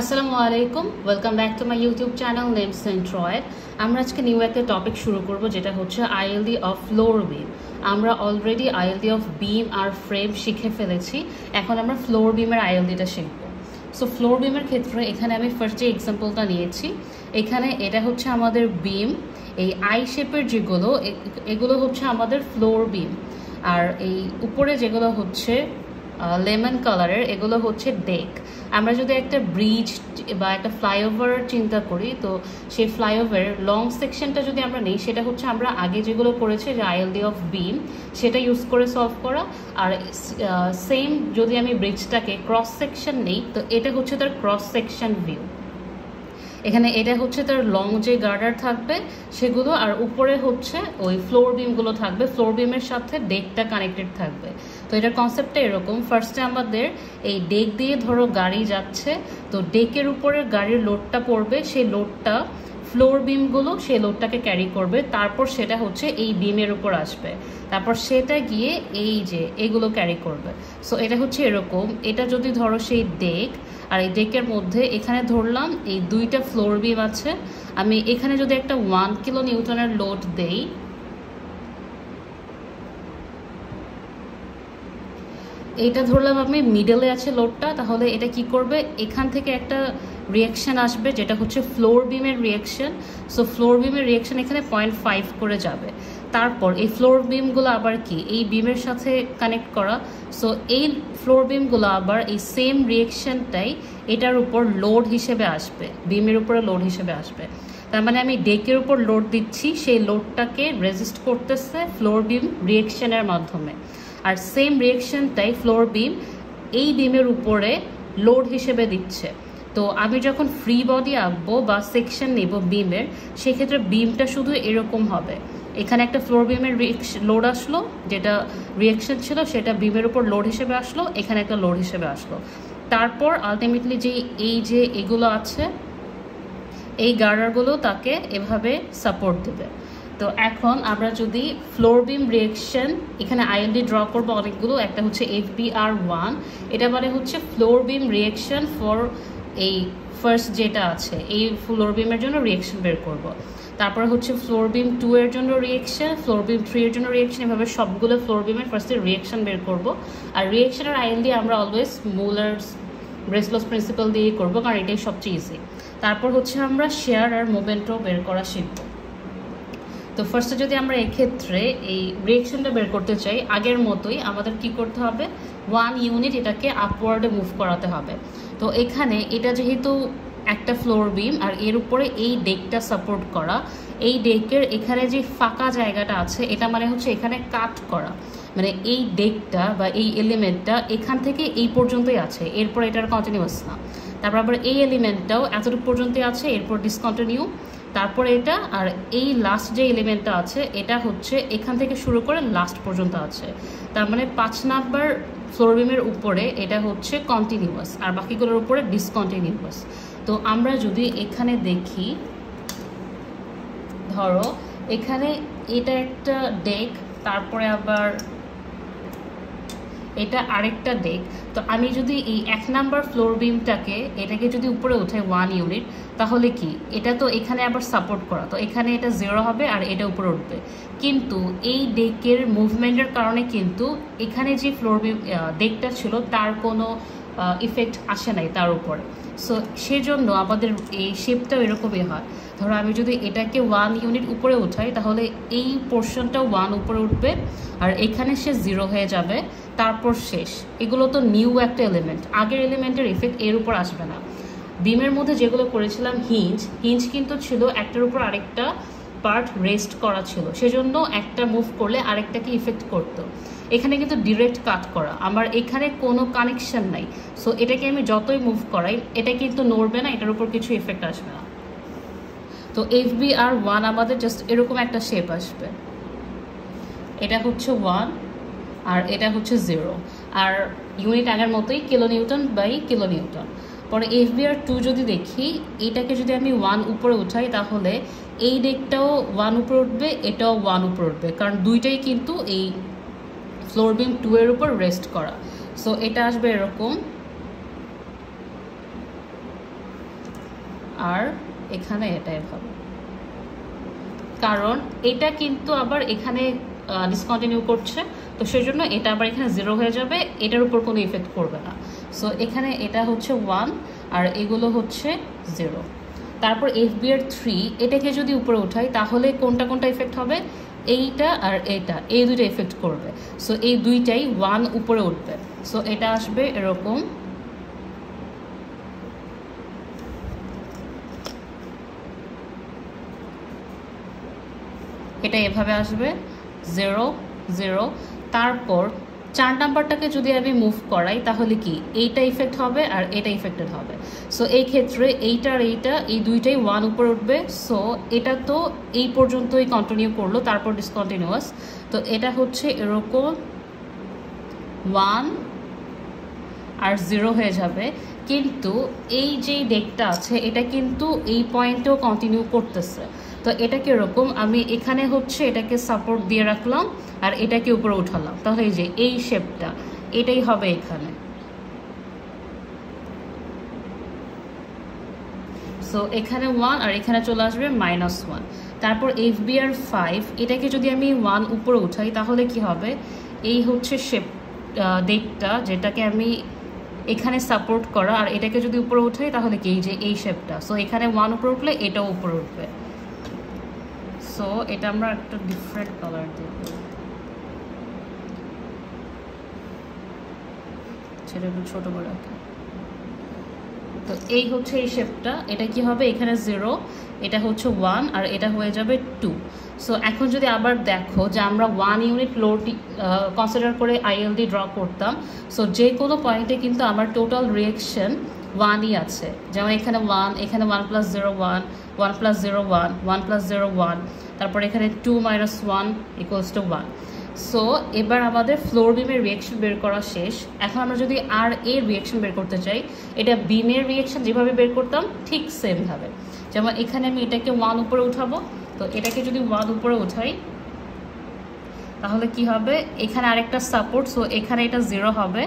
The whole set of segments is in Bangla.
আসসালামু আলাইকুম, welcome back to my YouTube channel name centroid. আমরা আজকে নিউ একটা টপিক শুরু করব, যেটা হচ্ছে আইএলডি অফ ফ্লোর বিম। আমরা অলরেডি আইএলডি অফ বিম আর ফ্রেম শিখে ফেলেছি, এখন আমরা ফ্লোর বিমের আইএলডিটা শিখব। সো ফ্লোর বিমের ক্ষেত্রে এখানে আমি ফার্স্ট যে এক্সাম্পলটা নিয়েছি, এখানে এটা হচ্ছে আমাদের বিম। এই আই শেপের যেগুলো, এগুলো হচ্ছে আমাদের ফ্লোর বিম। আর এই উপরে যেগুলো হচ্ছে লেমন কালারের, এগুলো হচ্ছে ডেক। আমরা যদি একটা ব্রিজ বা একটা ফ্লাইওভার চিন্তা করি, তো সেই ফ্লাইওভারের লং সেকশনটা যদি আমরা নেই, সেটা হচ্ছে আমরা আগে যেগুলো করেছি যে আইএলডি অফ বিম, সেটা ইউজ করে সলভ করা। আর সেম যদি আমি ব্রিজটাকে ক্রস সেকশন নেই, তো এটা হচ্ছে তার ক্রস সেকশন ভিউ। এখানে এটা হচ্ছে তার লং যে গার্ডার থাকবে সেগুলো, আর উপরে হচ্ছে ওই ফ্লোর বিমগুলো থাকবে, ফ্লোর বিমের সাথে ডেকটা কানেক্টেড থাকবে। তো এটার কনসেপ্টটা এরকম, ফার্স্টে আমাদের এই ডেক দিয়ে ধরো গাড়ি যাচ্ছে, তো ডেকের উপরে গাড়ির লোডটা পড়বে, সেই লোডটা ফ্লোর বিমগুলো সেই লোডটাকে ক্যারি করবে, তারপর সেটা হচ্ছে এই বিমের উপর আসবে, তারপর সেটা গিয়ে এই যে এগুলো ক্যারি করবে। সো এটা হচ্ছে এরকম, এটা যদি ধরো সেই ডেক, আর এই ডেকের মধ্যে এখানে ধরলাম এই দুইটা ফ্লোর বিম আছে, আমি এখানে যদি একটা 1 কিলো নিউটনের লোড দেই, এইটা ধরলাম আমি মিডলে আছে লোডটা, তাহলে এটা কি করবে, এখান থেকে একটা রিয়াকশন আসবে যেটা হচ্ছে ফ্লোর বিমের রিয়াকশন। সো ফ্লোর বিমের রিয়াকশন এখানে 0.5 করে যাবে। তারপর এই ফ্লোর বিমগুলো আবার কি এই বিমের সাথে কানেক্ট করা, সো এই ফ্লোর বিমগুলো আবার এই সেম রিয়াকশনটাই এটার উপর লোড হিসেবে আসবে, বিমের উপরে লোড হিসেবে আসবে। তার মানে আমি ডেকের উপর লোড দিচ্ছি, সেই লোডটাকে রেজিস্ট করতেছে ফ্লোর বিম রিয়াকশনের মাধ্যমে। আর সেম রিয়াকশনটাই ফ্লোর বিম এই বিমের উপরে লোড হিসেবে দিচ্ছে। তো আমি যখন ফ্রি বডি আঁকবো বা সেকশন নেব বিমের, সেক্ষেত্রে বিমটা শুধু এরকম হবে, এখানে একটা ফ্লোর বিমের লোড আসলো, যেটা রিয়াকশন ছিল সেটা বিমের উপর লোড হিসেবে আসলো, এখানে একটা লোড হিসেবে আসলো। তারপর আলটিমেটলি যে এই যে এগুলো আছে, এই গার্ডারগুলো তাকে এভাবে সাপোর্ট দেবে। তো এখন আমরা যদি ফ্লোর বিম রিয়াকশন, এখানে আইএলডি ড্র করবো অনেকগুলো, একটা হচ্ছে FBR1, এটা মানে হচ্ছে ফ্লোর বিম রিয়াকশন ফর এই ফার্স্ট যেটা আছে, এই ফ্লোর বিমের জন্য রিয়াকশন বের করব। তারপরে হচ্ছে ফ্লোর বিম 2 এর জন্য রিয়াকশন, ফ্লোর বিম 3 এর জন্য রিয়াকশন, এভাবে সবগুলো ফ্লোর বিমের ফার্স্টে রিয়াকশন বের করব। আর রিয়াকশনের আইএলডি আমরা অলওয়েজ মুলারস ব্রেসলস প্রিন্সিপাল দিয়ে করবো, কারণ এটাই সবচেয়ে ইজি। তারপর হচ্ছে আমরা শেয়ার আর মোমেন্টও বের করা শিখব। তো ফার্স্টে যদি আমরা এক্ষেত্রে এই রিয়াকশনটা বের করতে চাই, আগের মতোই আমাদের কি করতে হবে, 1 ইউনিট এটাকে আপওয়ার্ডে মুভ করাতে হবে। তো এখানে এটা যেহেতু একটা ফ্লোর বিম আর এর উপরে এই ডেকটা সাপোর্ট করা, এই ডেকের এখানে যে ফাঁকা জায়গাটা আছে, এটা মানে হচ্ছে এখানে কাট করা, মানে এই ডেকটা বা এই এলিমেন্টটা এখান থেকে এই পর্যন্তই আছে, এরপর এটার কন্টিনিউয়াস না। তারপর আবার এই এলিমেন্টটাও এতটুকু পর্যন্তই আছে, এরপর ডিসকন্টিনিউ। তারপর এটা, আর এই লাস্ট যে এলিমেন্টটা আছে এটা হচ্ছে এখান থেকে শুরু করে লাস্ট পর্যন্ত আছে। তার মানে 5 নাম্বার ফ্লোর বিমের উপরে এটা হচ্ছে কন্টিনিউয়াস, আর বাকিগুলোর উপরে ডিসকন্টিনিউয়াস। তো আমরা যদি এখানে দেখি, ধরো এখানে এটা একটা ডেক, তারপরে আবার এটা আরেকটা ডেক। তো আমি যদি এই 1 নাম্বার ফ্লোর বিমটাকে এটাকে যদি উপরে উঠাই 1 ইউনিট, তাহলে কি এটা তো এখানে আবার সাপোর্ট করা, তো এখানে এটা 0 হবে আর এটা উপরে উঠবে। কিন্তু এই ডেকের মুভমেন্টের কারণে কিন্তু এখানে যে ফ্লোর বিম ডেকটা ছিল তার কোনো ইফেক্ট আসে নাই তার উপরে। সো সেজন্য আমাদের এই শেপটাও এরকমই হয়। ধরো আমি যদি এটাকে 1 ইউনিট উপরে উঠাই, তাহলে এই পোর্শনটা 1 উপরে উঠবে আর এখানে সে 0 হয়ে যাবে, তারপর শেষ। এগুলো তো নিউ একটা এলিমেন্ট, আগের এলিমেন্টের ইফেক্ট এর উপর আসবে না। বিমের মধ্যে যেগুলো করেছিলাম হিঞ্জ কিন্তু ছিল একটার উপর আরেকটা পার্ট রেস্ট করা ছিল, সেজন্য একটা মুভ করলে আরেকটাকে ইফেক্ট করতো। এখানে কিন্তু ডিরেক্ট কাট করা, আমার এখানে কোনো কানেকশন নাই। সো এটাকে আমি যতই মুভ করাই এটা কিন্তু নড়বে না, এটার উপর কিছু ইফেক্ট আসবে না। তো FBR1 আমাদের জাস্ট এরকম একটা শেপ আসবে, এটা হচ্ছে 1 আর এটা হচ্ছে 0, আর ইউনিট আগের মতোই kilo newton by kilo newton. পরে FBR2 যদি দেখি, এটাকে যদি আমি 1 উপরে উঠাই, তাহলে এই ডেকটাও 1 উপরে উঠবে, এটাও 1 উপরে উঠবে, কারণ দুইটাই কিন্তু এই ফ্লোর বিম 2 এর উপর রেস্ট করা। সো এটা আসবে এরকম, আর এখানে এটা এভাবে, কারণ এটা কিন্তু আবার এখানে ডিসকন্টিনিউ করছে, তো সেই জন্য এটা আবার এখানে 0 হয়ে যাবে, এটার উপর কোনো ইফেক্ট করবে না। সো এখানে এটা হচ্ছে 1 আর এগুলো হচ্ছে 0। তারপর FB এর 3 এটাকে যদি উপরে উঠাই তাহলে কোনটা কোনটা ইফেক্ট হবে, এইটা আর এটা, এই দুইটা ইফেক্ট করবে। সো এই দুইটাই 1 উপরে উঠবে। সো এটা আসবে এরকম, এটা এভাবে আসবে 0 0। তারপর 4 নাম্বারটাকে যদি আমি মুভ করাই তাহলে কি এইটা ইফেক্ট হবে আর এটা ইফেক্টেড হবে। সো এই ক্ষেত্রে এইটা আর এইটা, এই দুইটাই 1 উপরে উঠবে। সো এটা তো এই পর্যন্তই কন্টিনিউ করলো, তারপর ডিসকন্টিনিউয়াস। তো এটা হচ্ছে এরকম 1 আর 0 হয়ে যাবে, কিন্তু এই যে ডেকটা আছে এটা কিন্তু এই পয়েন্টেও কন্টিনিউ করতেছে। তো এটা কিরকম, আমি এখানে হচ্ছে এটাকে সাপোর্ট দিয়ে রাখলাম আর এটাকে উপরে উঠালাম, তাহলে এই যে এই শেপটা এটাই হবে এখানে। সো এখানে 1 আর এখানে চলে আসবে -1। তারপর FB আর 5 এটাকে যদি আমি 1 উপরে উঠাই তাহলে কি হবে, এই হচ্ছে শেপ ডেকটা যেটাকে আমি এখানে সাপোর্ট করা, আর এটাকে যদি উপরে উঠাই তাহলে কি এই যে এই শেপটা। সো এখানে 1 উপরে উঠলে এটাও উপরে উঠবে। সো এটা আমরা একটা ডিফারেন্ট কালার দেব, সেটা একটু ছোট করে রাখি। তো এই হচ্ছে এই শেপটা, এটা কি হবে এখানে 0, এটা হচ্ছে 1 আর এটা হয়ে যাবে 2। সো এখন যদি আবার দেখো যে আমরা 1 ইউনিট লোড কনসিডার করে ILD ড্র করতাম, সো যে কোনো পয়েন্টে কিন্তু আমার টোটাল রিয়েকশন 1ই আছে। যেমন এখানে 1, এখানে 1 + 0 1, 1 + 0 1, 1 + 0 1, তারপর এখানে 2 - 1 = 1। সো এবার আমাদের ফ্লোর বিমের রিয়েকশন বের করা শেষ। এখন আমরা যদি আর এর রিয়েকশন বের করতে চাই, এটা বিমের রিয়েকশন যেভাবে বের করতাম ঠিক সেমভাবে। যেমন এখানে আমি এটাকে 1 উপরে উঠাবো, তো এটাকে যদি 1 উপরে উঠাই তাহলে কি হবে, এখানে আরেকটা সাপোর্ট, সো এখানে এটা 0 হবে,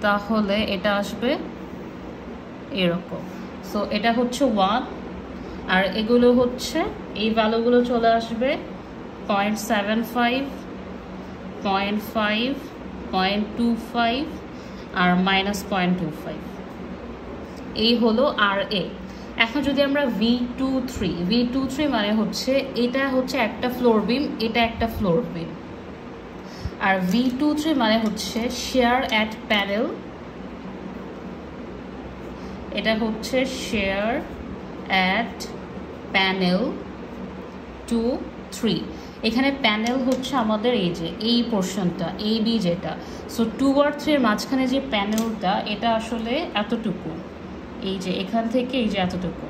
তাহলে এটা আসবে এরকম। সো এটা হচ্ছে 1 আর এগুলো হচ্ছে এই ভ্যালুগুলো চলে আসবে 0.75, 0.5, 0.25 আর -0.25। এই হলো RA। এখন যদি আমরা V23 মানে হচ্ছে এটা হচ্ছে একটা ফ্লোর বিম, এটা একটা ফ্লোর বিম, আর V23 মানে হচ্ছে শেয়ার অ্যাট প্যানেল, এটা হচ্ছে শেয়ার অ্যাট প্যানেল 2 3। এখানে প্যানেল হচ্ছে আমাদের এই যে এই পোর্শনটা AB যেটা। সো 2 আর 3 এর মাঝখানে যে প্যানেলটা এটা আসলে এতটুকু, এই যে এখান থেকে এই যে এতটুকু,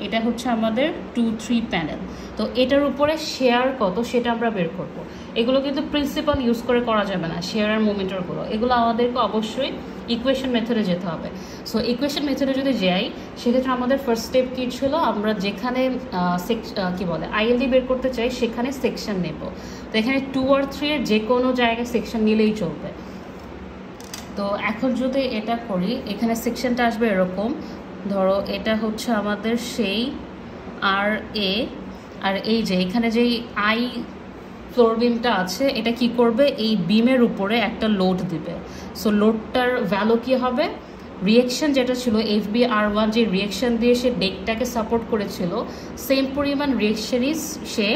এটা হচ্ছে আমাদের 2 3 প্যানেল। তো এটার উপরে শেয়ার কত সেটা আমরা বের করব। এগুলো কিন্তু প্রিন্সিপাল ইউজ করে করা যাবে না, শেয়ার আর মোমেন্টারগুলো, এগুলো আমাদেরকে অবশ্যই ইকুয়েশন মেথডে যেতে হবে। সো ইকুয়েশন মেথডে যদি যাই সেক্ষেত্রে আমাদের ফার্স্ট স্টেপ কী ছিল, আমরা যেখানে কি বলে ILD বের করতে চাই সেখানে সেকশন নেব। তো এখানে 2 আর 3 এর যে কোনো জায়গায় সেকশন নিলেই চলবে। তো এখন যদি এটা করি, এখানে সেকশনটা আসবে এরকম, ধরো এটা হচ্ছে আমাদের সেই RA, আর এই যে এখানে যেই I ফ্লোর বিমটা আছে এটা কি করবে, এই বিমের উপরে একটা লোড দিবে। সো লোডটার ভ্যালু কি হবে, রিয়েকশন যেটা ছিল FbR1 যে রিয়েকশন দিয়ে সে ডেকটাকে সাপোর্ট করেছিল, সেম পরিমাণ রিয়েকশনই সে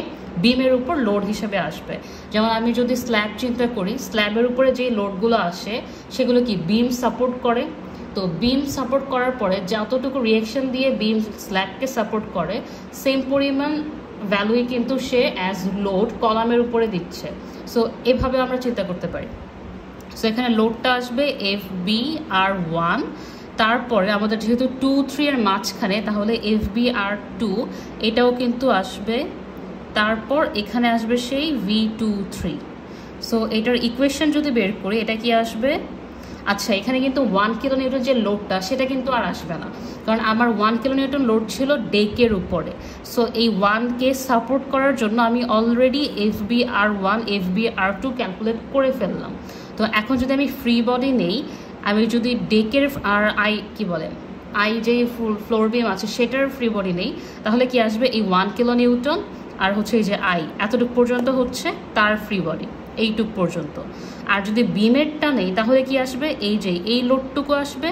বিমের উপর লোড হিসেবে আসবে। যেমন আমি যদি স্ল্যাব চিন্তা করি, স্ল্যাবের উপরে যে লোডগুলো আসে সেগুলো কি বিম সাপোর্ট করে। তো বিম সাপোর্ট করার পরে যতটুকু রিয়েকশন দিয়ে বিম স্ল্যাবকে সাপোর্ট করে সেম পরিমাণ ভ্যালুই কিন্তু সে অ্যাজ লোড কলামের উপরে দিচ্ছে। সো এভাবে আমরা চিন্তা করতে পারি। সো এখানে লোডটা আসবে FbR1, তারপরে আমাদের যেহেতু 2 3 এর মাঝখানে তাহলে FbR2 এটাও কিন্তু আসবে, তারপর এখানে আসবে সেই V23। সো এটার ইকুয়েশন যদি বের করি এটা কি আসবে, আচ্ছা এখানে কিন্তু 1 কিলোনিউটন যে লোডটা সেটা কিন্তু আর আসবে না, কারণ আমার 1 কিলোনিউটন লোড ছিল ডেকের উপরে। সো এই 1কে সাপোর্ট করার জন্য আমি অলরেডি FbR1 FbR2 ক্যালকুলেট করে ফেললাম। তো এখন যদি আমি ফ্রি বডি নেই, আমি যদি ডেকের আর কি বলে আই যে ফ্লোর বিম আছে সেটার ফ্রি বডি নেই, তাহলে কি আসবে এই 1 কিলো নিউটন আর হচ্ছে এই যে আই এতটুকু পর্যন্ত হচ্ছে তার ফ্রি বডি, এইটুক পর্যন্ত। আর যদি বিমেরটা নেই তাহলে কি আসবে এই যে এই লোডটুকু আসবে,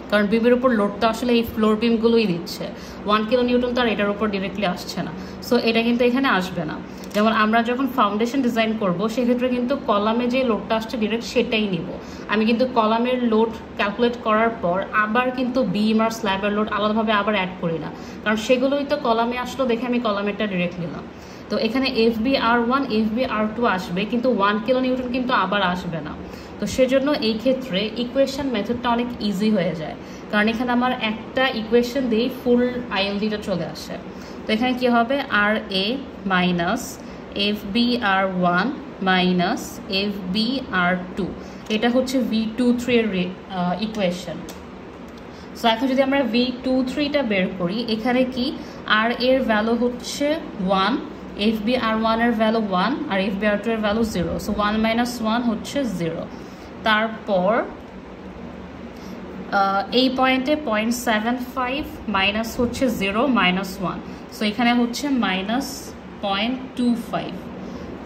কারণ বিমের উপর লোডটা আসলে এই ফ্লোর বিমগুলোই দিচ্ছে, 1 কিলো নিউটন তার এটার উপর ডিরেক্টলি আসছে না, সো এটা কিন্তু এখানে আসবে না। যেমন আমরা যখন ফাউন্ডেশন ডিজাইন করব সেক্ষেত্রে কিন্তু কলামে যে লোডটা আসছে ডিরেক্ট সেটাই নিব। আমি কিন্তু কলামের লোড ক্যালকুলেট করার পর আবার কিন্তু বিম আর স্ল্যাবের লোড আলাদাভাবে আবার অ্যাড করি না, কারণ সেগুলোই তো কলামে আসলো দেখে আমি কলামেরটা ডিরেক্ট নিলাম। তো এখানে FBR1 FBR2 আসবে, কিন্তু 1 কিলো নিউটন কিন্তু আবার আসবে না। তো সেজন্য এই ক্ষেত্রে ইকুয়েশন মেথডটা অনেক ইজি হয়ে যায়, কারণ এখানে আমার একটা ইকুয়েশন দিয়েই ফুল ILDটা চলে আসে। তো এখানে কি হবে RA minus FBR1 minus FBR2, এটা হচ্ছে V23 এর ইকুয়েশন। সো এখন যদি আমরা V23টা বের করি, এখানে কি আর এর ভ্যালু হচ্ছে 1, FBR1 এর ভ্যালু 1 আর FBR2 এর ভ্যালু 0, সো 1 মাইনাস 1 হচ্ছে 0। তারপর এই পয়েন্টে 0.75 মাইনাস হচ্ছে 0 মাইনাস 1, সো এখানে হচ্ছে মাইনাস 0.25।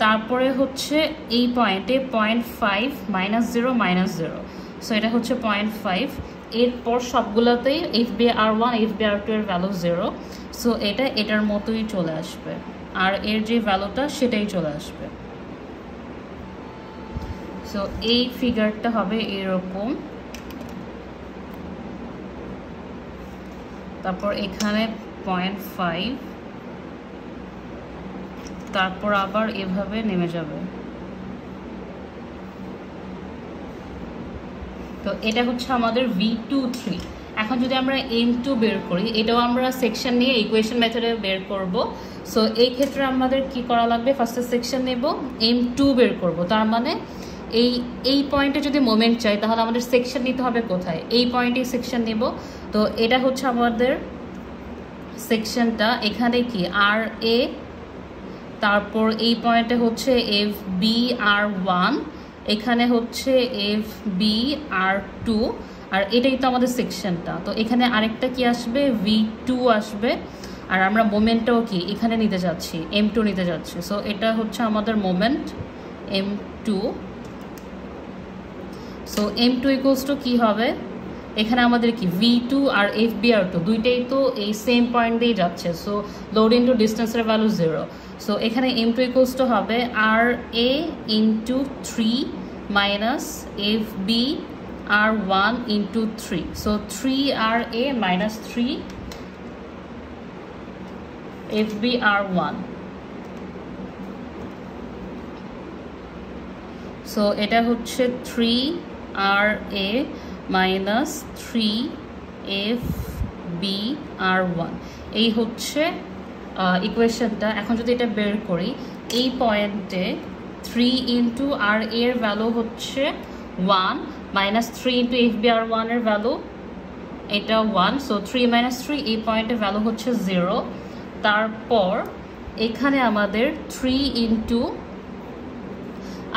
তারপরে হচ্ছে এই পয়েন্টে 0.5 মাইনাস 0 মাইনাস 0, সো এটা হচ্ছে 0.5। এরপর সবগুলোতেই FBR1 FBR2 এর ভ্যালু 0, সো এটা এটার মতোই চলে আসবে, আর এর যে ভ্যালুটা সেটাই চলে আসবে। সো এই ফিগারটা হবে এরকম। তারপর এখানে 0.5, তারপর আবার এভাবে নেমে যাবে। তো এটা হচ্ছে আমাদের V23। এখন যদি আমরা M2 বের করি, এটাও আমরা সেকশন নিয়ে ইকুয়েশন মেথডে বের করব। সো এই ক্ষেত্রে আমাদের কি করা লাগবে, ফার্স্টে সেকশন নেব, M2 বের করব। তার মানে এই পয়েন্টে যদি মোমেন্ট চাই তাহলে আমাদের সেকশন নিতে হবে কোথায়, এই পয়েন্টে সেকশন নেব। তো এটা হচ্ছে আমাদের সেকশনটা, এখানে কি RA, তারপর এই পয়েন্টে হচ্ছে FBR1, এখানে হচ্ছে FBR2, আর এটাই তো আমাদের সেকশনটা। তো এখানে আরেকটা কি আসবে, V2 আসবে, আর আমরা মোমেন্টটাও কি এখানে নিতে যাচ্ছি, M2 নিতে যাচ্ছি। সো এটা হচ্ছে আমাদের moment M2। So M2 equals two কি হবে, এখানে আমাদের কি V2 আর FBR2 দুইটাই তো এই সেম পয়েন্ট দিয়ে যাচ্ছে, সো লোড ইন্টু ডিস্টেন্সের ভ্যালু 0। সো এখানে M2 ইকুয়ালস টু হবে RA into 3 minus FBR1 into 3, so 3RA minus 3 FBR1। So এটা হচ্ছে 3RA মাইনাস 3 FBR1, এই হচ্ছে ইকুয়েশনটা। এখন যদি এটা বের করি, এই পয়েন্টে 3 ইন্টু RA এর ভ্যালু হচ্ছে 1 মাইনাস 3 ইন্টু FBR1 এর ভ্যালু এটা 1, সো 3 মাইনাস 3, এই পয়েন্টের ভ্যালু হচ্ছে 0। তারপর এখানে আমাদের 3 ইন্টু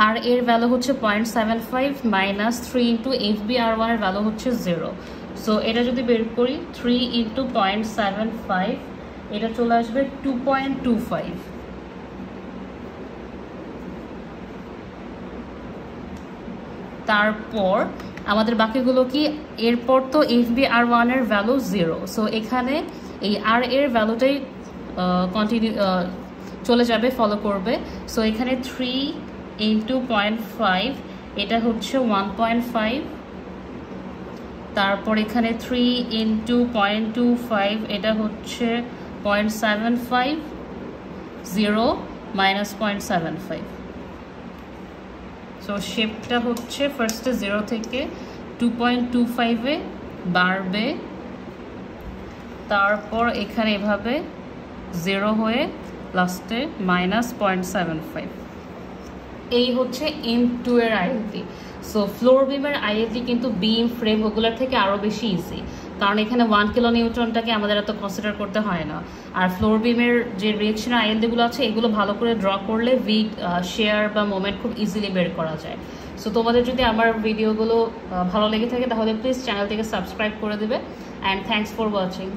আর এর ভ্যালু হচ্ছে 0.75 মাইনাস 3 ইন্টু FBR1 এর ভ্যালু হচ্ছে 0, সো এটা যদি বের করি 3 ইন্টু 0.75, এটা চলে আসবে 2.25। তারপর আমাদের বাকিগুলো কি, এরপর তো FBR1 এর ভ্যালু 0, সো এখানে এই আর এর ভ্যালুটাই কন্টিনিউ চলে যাবে, ফলো করবে। সো এখানে 3 ইন্টু 0.5, এটা হচ্ছে 1.5। তারপর এখানে 3 ইন্টু 0.25, এটা হচ্ছে 0.75, 0 মাইনাস 0.75। সো শেপটা হচ্ছে ফার্স্টে 0 থেকে 2.25-এ বাড়বে, তারপর এখানে এভাবে 0 হয়ে লাস্টে মাইনাস 0.75। এই হচ্ছে M2 এর ILD। সো ফ্লোর বিমের ILD কিন্তু বিম ফ্রেম ওগুলোর থেকে আরও বেশি ইজি, কারণ এখানে 1 কিলো নিউটনটাকে আমাদের এত কনসিডার করতে হয় না। আর ফ্লোর বিমের যে রিয়েকশন ILDগুলো আছে এগুলো ভালো করে ড্র করলে শেয়ার বা মোমেন্ট খুব ইজিলি বের করা যায়। সো তোমাদের যদি আমার ভিডিওগুলো ভালো লেগে থাকে তাহলে প্লিজ চ্যানেলটিকে সাবস্ক্রাইব করে দেবে অ্যান্ড থ্যাংকস ফর ওয়াচিং।